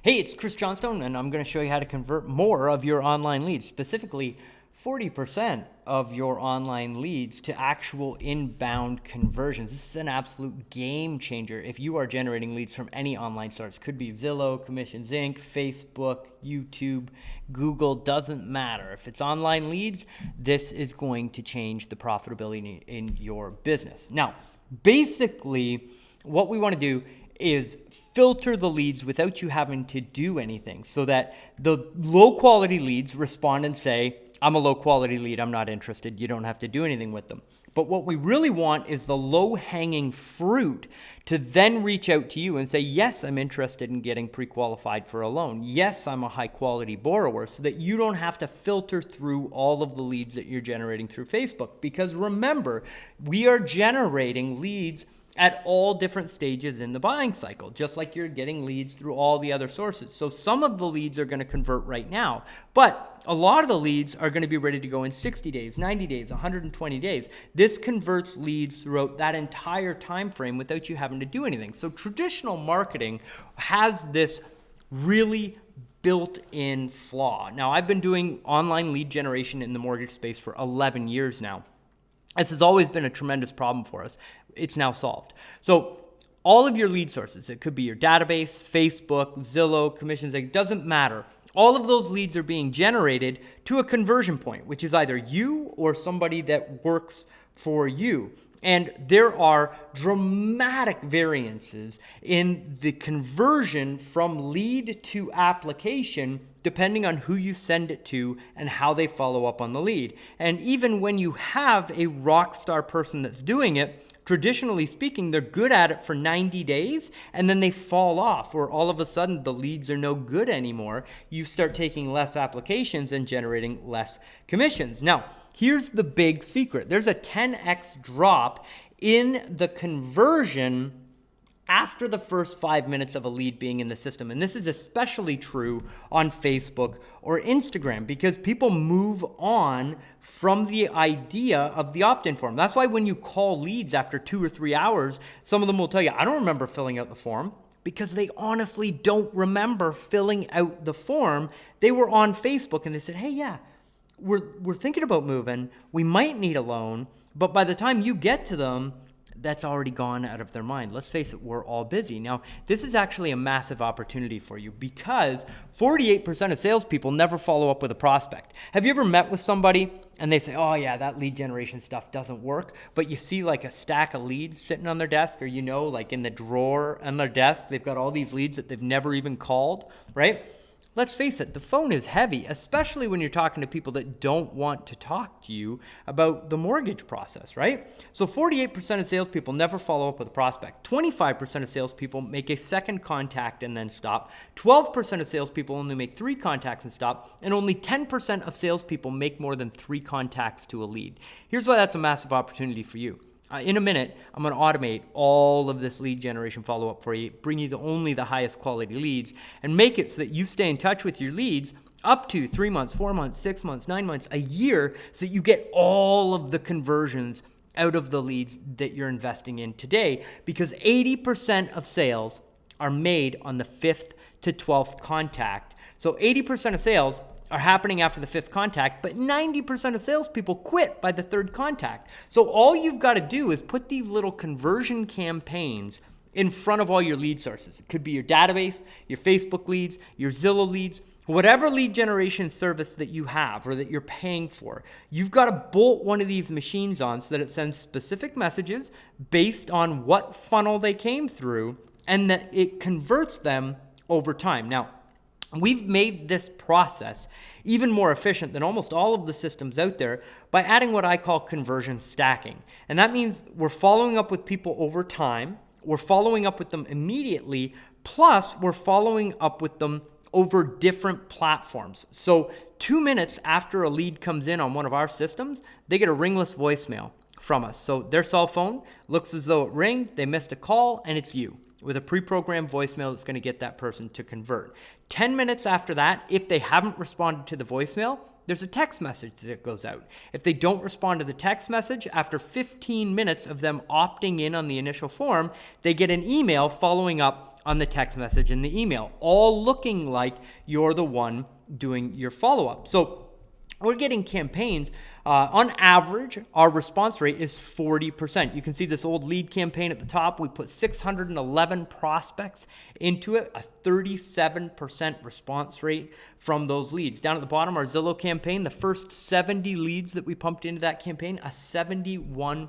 Hey, it's Chris Johnstone, and I'm going to show you how to convert more of your online leads, specifically 40% of your online leads to actual inbound conversions. This is an absolute game changer if you are generating leads from any online source. Could be Zillow, Commissions Inc., Facebook, YouTube, Google, doesn't matter. If it's online leads, this is going to change the profitability in your business. Now, basically, what we want to do is filter the leads without you having to do anything so that the low quality leads respond and say, I'm a low quality lead, I'm not interested. You don't have to do anything with them. But what we really want is the low hanging fruit to then reach out to you and say, yes, I'm interested in getting pre-qualified for a loan. Yes, I'm a high quality borrower, so that you don't have to filter through all of the leads that you're generating through Facebook. Because remember, we are generating leads at all different stages in the buying cycle, just like you're getting leads through all the other sources. So some of the leads are going to convert right now, but a lot of the leads are going to be ready to go in 60 days, 90 days, 120 days. This converts leads throughout that entire time frame without you having to do anything. So traditional marketing has this really built-in flaw. Now, I've been doing online lead generation in the mortgage space for 11 years now. This has always been a tremendous problem for us. It's now solved. So all of your lead sources, it could be your database, Facebook, Zillow, Commissions, it doesn't matter. All of those leads are being generated to a conversion point, which is either you or somebody that works for you. And there are dramatic variances in the conversion from lead to application depending on who you send it to and how they follow up on the lead. And even when you have a rock star person that's doing it, traditionally speaking, they're good at it for 90 days and then they fall off, or all of a sudden the leads are no good anymore. You start taking less applications and generating less commissions. Now, here's the big secret. There's a 10x drop in the conversion after the first 5 minutes of a lead being in the system. And this is especially true on Facebook or Instagram because people move on from the idea of the opt-in form. That's why when you call leads after 2 or 3 hours, some of them will tell you, I don't remember filling out the form, because they honestly don't remember filling out the form. They were on Facebook and they said, hey, yeah, we're thinking about moving. We might need a loan, but by the time you get to them, that's already gone out of their mind. Let's face it, we're all busy. Now, this is actually a massive opportunity for you because 48% of salespeople never follow up with a prospect. Have you ever met with somebody and they say, oh yeah, that lead generation stuff doesn't work, but you see like a stack of leads sitting on their desk, or like in the drawer on their desk, they've got all these leads that they've never even called, right? Let's face it, the phone is heavy, especially when you're talking to people that don't want to talk to you about the mortgage process, right? So 48% of salespeople never follow up with a prospect. 25% of salespeople make a second contact and then stop. 12% of salespeople only make 3 contacts and stop. And only 10% of salespeople make more than 3 contacts to a lead. Here's why that's a massive opportunity for you. In a minute, I'm going to automate all of this lead generation follow-up for you, bring you only the highest quality leads, and make it so that you stay in touch with your leads up to 3 months, 4 months, 6 months, 9 months, a year, so that you get all of the conversions out of the leads that you're investing in today, because 80% of sales are made on the 5th to 12th contact. So 80% of sales are happening after the 5th contact, but 90% of salespeople quit by the 3rd contact. So all you've got to do is put these little conversion campaigns in front of all your lead sources. It could be your database, your Facebook leads, your Zillow leads, whatever lead generation service that you have or that you're paying for. You've got to bolt one of these machines on so that it sends specific messages based on what funnel they came through, and that it converts them over time. Now, we've made this process even more efficient than almost all of the systems out there by adding what I call conversion stacking. And that means we're following up with people over time, we're following up with them immediately, plus we're following up with them over different platforms. So 2 minutes after a lead comes in on one of our systems, they get a ringless voicemail from us. So their cell phone looks as though it rang, they missed a call, and it's you. with a pre-programmed voicemail that's going to get that person to convert. 10 minutes after that, if they haven't responded to the voicemail, there's a text message that goes out. If they don't respond to the text message, after 15 minutes of them opting in on the initial form, they get an email following up on the text message and the email, all looking like you're the one doing your follow-up. So we're getting campaigns. On average, our response rate is 40%. You can see this old lead campaign at the top. We put 611 prospects into it, a 37% response rate from those leads. Down at the bottom, our Zillow campaign, the first 70 leads that we pumped into that campaign, a 71%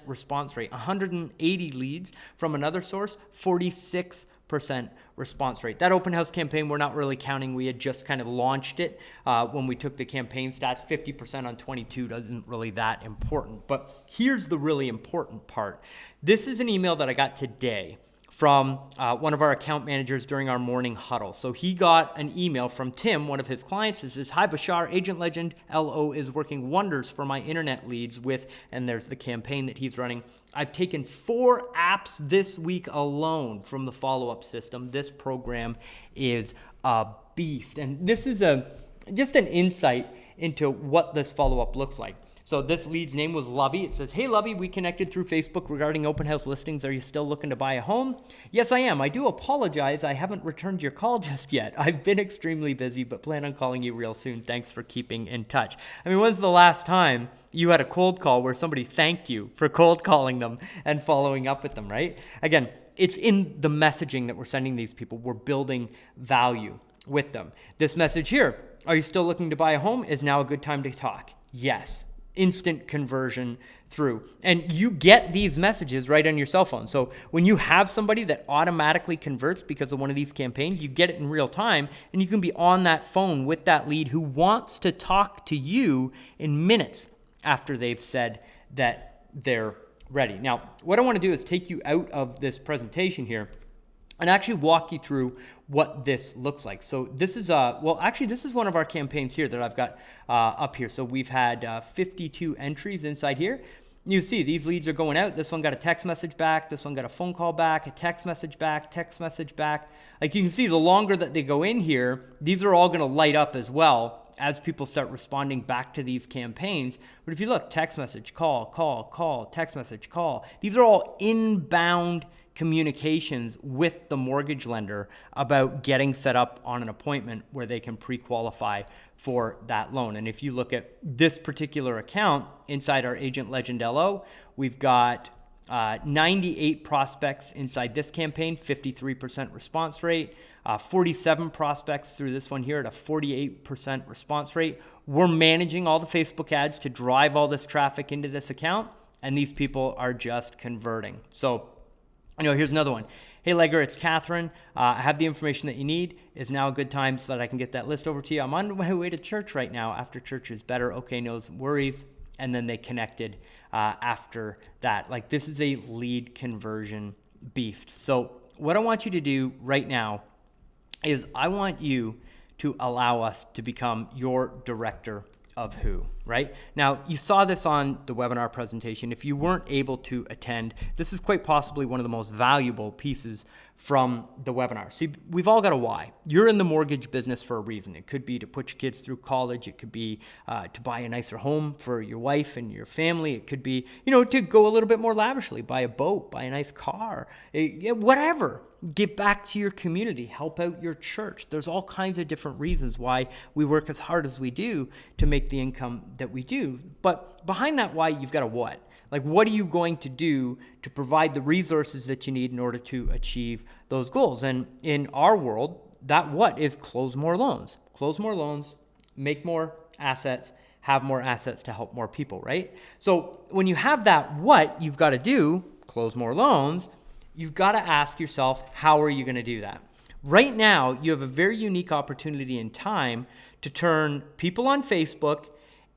response rate. 180 leads from another source, 46% response rate. That open house campaign, we're not really counting. We had just kind of launched it when we took the campaign stats. 50% on 22 isn't really that important. But here's the really important part. This is an email that I got today from one of our account managers during our morning huddle. So he got an email from Tim, one of his clients. It says, "Hi Bashar, Agent Legend LO is working wonders for my internet leads with," and there's the campaign that he's running. "I've taken 4 apps this week alone from the follow-up system. This program is a beast." And this is just an insight into what this follow-up looks like. So this lead's name was Lovey. It says, "Hey Lovey, we connected through Facebook regarding open house listings. Are you still looking to buy a home?" "Yes, I am. I do apologize. I haven't returned your call just yet. I've been extremely busy, but plan on calling you real soon. Thanks for keeping in touch." I mean, when's the last time you had a cold call where somebody thanked you for cold calling them and following up with them, right? Again, it's in the messaging that we're sending these people. We're building value with them. This message here, "Are you still looking to buy a home? Is now a good time to talk?" Yes. Instant conversion through. And you get these messages right on your cell phone. So when you have somebody that automatically converts because of one of these campaigns, you get it in real time, and you can be on that phone with that lead who wants to talk to you in minutes after they've said that they're ready. Now, what I want to do is take you out of this presentation here and actually walk you through what this looks like. So this is, this is one of our campaigns here that I've got up here. So we've had 52 entries inside here. You see these leads are going out. This one got a text message back. This one got a phone call back, a text message back, text message back. Like you can see, the longer that they go in here, these are all going to light up as well as people start responding back to these campaigns. But if you look, text message, call, text message, call. These are all inbound communications with the mortgage lender about getting set up on an appointment where they can pre-qualify for that loan. And if you look at this particular account inside our Agent Legend LO, we've got 98 prospects inside this campaign, 53% response rate, 47 prospects through this one here at a 48% response rate. We're managing all the Facebook ads to drive all this traffic into this account, and these people are just converting. So here's another one. "Hey Legger, it's Catherine. I have the information that you need. Is now a good time so that I can get that list over to you? I'm on my way to church right now. After church is better. Okay, no worries." And then they connected after that. Like, this is a lead conversion beast. So what I want you to do right now is I want you to allow us to become your director of who, right? Now, you saw this on the webinar presentation. If you weren't able to attend, this is quite possibly one of the most valuable pieces from the webinar. See, we've all got a why. You're in the mortgage business for a reason. It could be to put your kids through college. It could be to buy a nicer home for your wife and your family. It could be, to go a little bit more lavishly, buy a boat, buy a nice car, whatever. Give back to your community, help out your church. There's all kinds of different reasons why we work as hard as we do to make the income that we do. But behind that why, you've got a what. Like, what are you going to do to provide the resources that you need in order to achieve those goals? And in our world, that what is close more loans. Close more loans, make more assets, have more assets to help more people, right? So when you have that what you've got to do, close more loans, you've got to ask yourself, how are you going to do that? Right now, you have a very unique opportunity in time to turn people on Facebook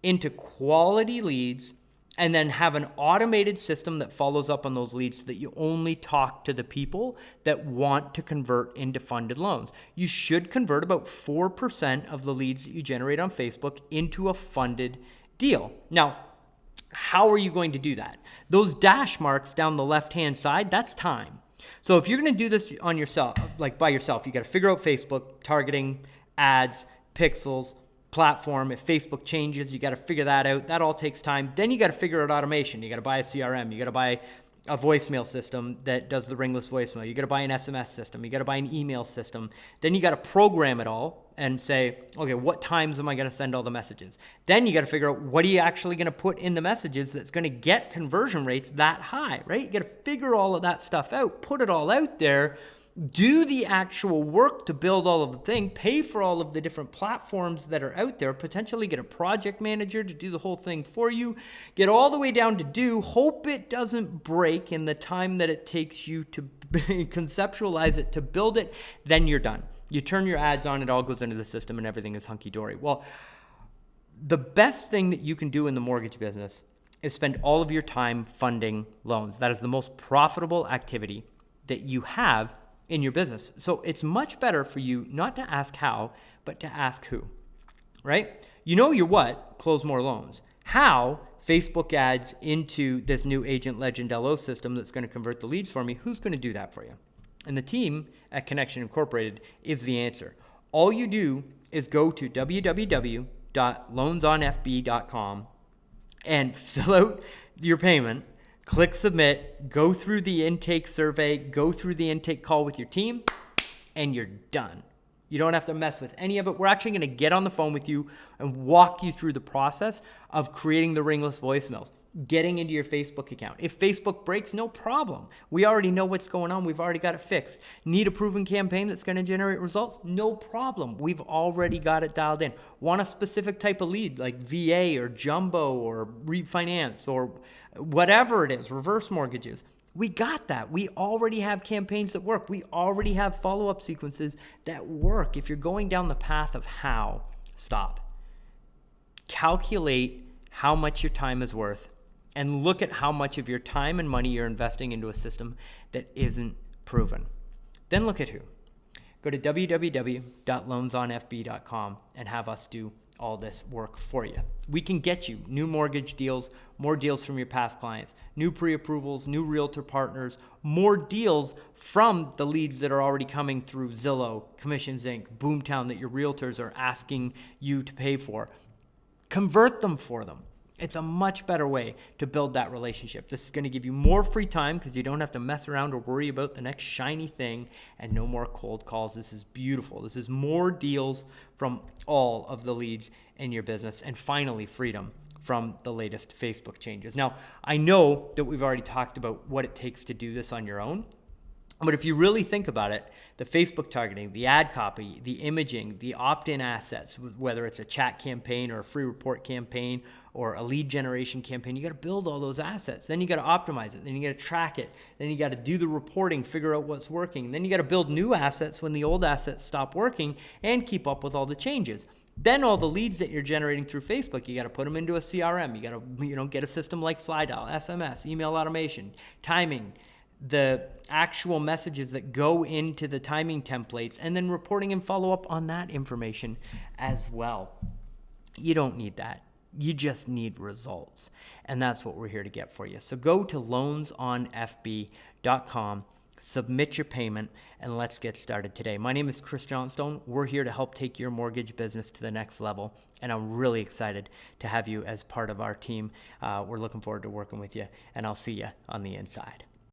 into quality leads and then have an automated system that follows up on those leads so that you only talk to the people that want to convert into funded loans. You should convert about 4% of the leads that you generate on Facebook into a funded deal. Now, how are you going to do that? Those dash marks down the left-hand side, that's time. So if you're going to do this on yourself, like by yourself, you got to figure out Facebook, targeting, ads, pixels, platform. If Facebook changes, you got to figure that out. That all takes time. Then you got to figure out automation. You got to buy a CRM. You got to buy a voicemail system that does the ringless voicemail. You got to buy an SMS system. You got to buy an email system. Then you got to program it all and say, okay, what times am I going to send all the messages? Then you got to figure out what are you actually going to put in the messages that's going to get conversion rates that high, right? You got to figure all of that stuff out, put it all out there, do the actual work to build all of the thing, pay for all of the different platforms that are out there, potentially get a project manager to do the whole thing for you, get all the way down to do, hope it doesn't break in the time that it takes you to conceptualize it, to build it, then you're done. You turn your ads on, it all goes into the system and everything is hunky-dory. Well, the best thing that you can do in the mortgage business is spend all of your time funding loans. That is the most profitable activity that you have in your business. So it's much better for you not to ask how, but to ask who, right? You know your what, close more loans. How, Facebook ads into this new Agent Legend LO system that's going to convert the leads for me, who's going to do that for you? And the team at Connection Incorporated is the answer. All you do is go to www.loansonfb.com and fill out your payment, click submit, go through the intake survey, go through the intake call with your team, and you're done. You don't have to mess with any of it. We're actually going to get on the phone with you and walk you through the process of creating the ringless voicemails, getting into your Facebook account. If Facebook breaks, no problem. We already know what's going on. We've already got it fixed. Need a proven campaign that's going to generate results? No problem. We've already got it dialed in. Want a specific type of lead like VA or jumbo or refinance or whatever it is, reverse mortgages? We got that. We already have campaigns that work. We already have follow-up sequences that work. If you're going down the path of how, stop. Calculate how much your time is worth and look at how much of your time and money you're investing into a system that isn't proven. Then look at who. Go to www.loansonfb.com and have us do all this work for you. We can get you new mortgage deals, more deals from your past clients, new pre-approvals, new realtor partners, more deals from the leads that are already coming through Zillow, Commissions Inc., Boomtown that your realtors are asking you to pay for. Convert them for them. It's a much better way to build that relationship. This is going to give you more free time because you don't have to mess around or worry about the next shiny thing, and no more cold calls. This is beautiful. This is more deals from all of the leads in your business, and finally freedom from the latest Facebook changes. Now, I know that we've already talked about what it takes to do this on your own. But if you really think about it, the Facebook targeting, the ad copy, the imaging, the opt-in assets, whether it's a chat campaign or a free report campaign or a lead generation campaign, you got to build all those assets. Then you got to optimize it. Then you got to track it. Then you got to do the reporting, figure out what's working. Then you got to build new assets when the old assets stop working and keep up with all the changes. Then all the leads that you're generating through Facebook, you got to put them into a CRM. You got to, get a system like SlideDial, SMS, email automation, timing, the actual messages that go into the timing templates, and then reporting and follow up on that information as well. You don't need that. You just need results. And that's what we're here to get for you. So go to loansonfb.com, submit your payment, and let's get started today. My name is Chris Johnstone. We're here to help take your mortgage business to the next level, and I'm really excited to have you as part of our team. We're looking forward to working with you, and I'll see you on the inside.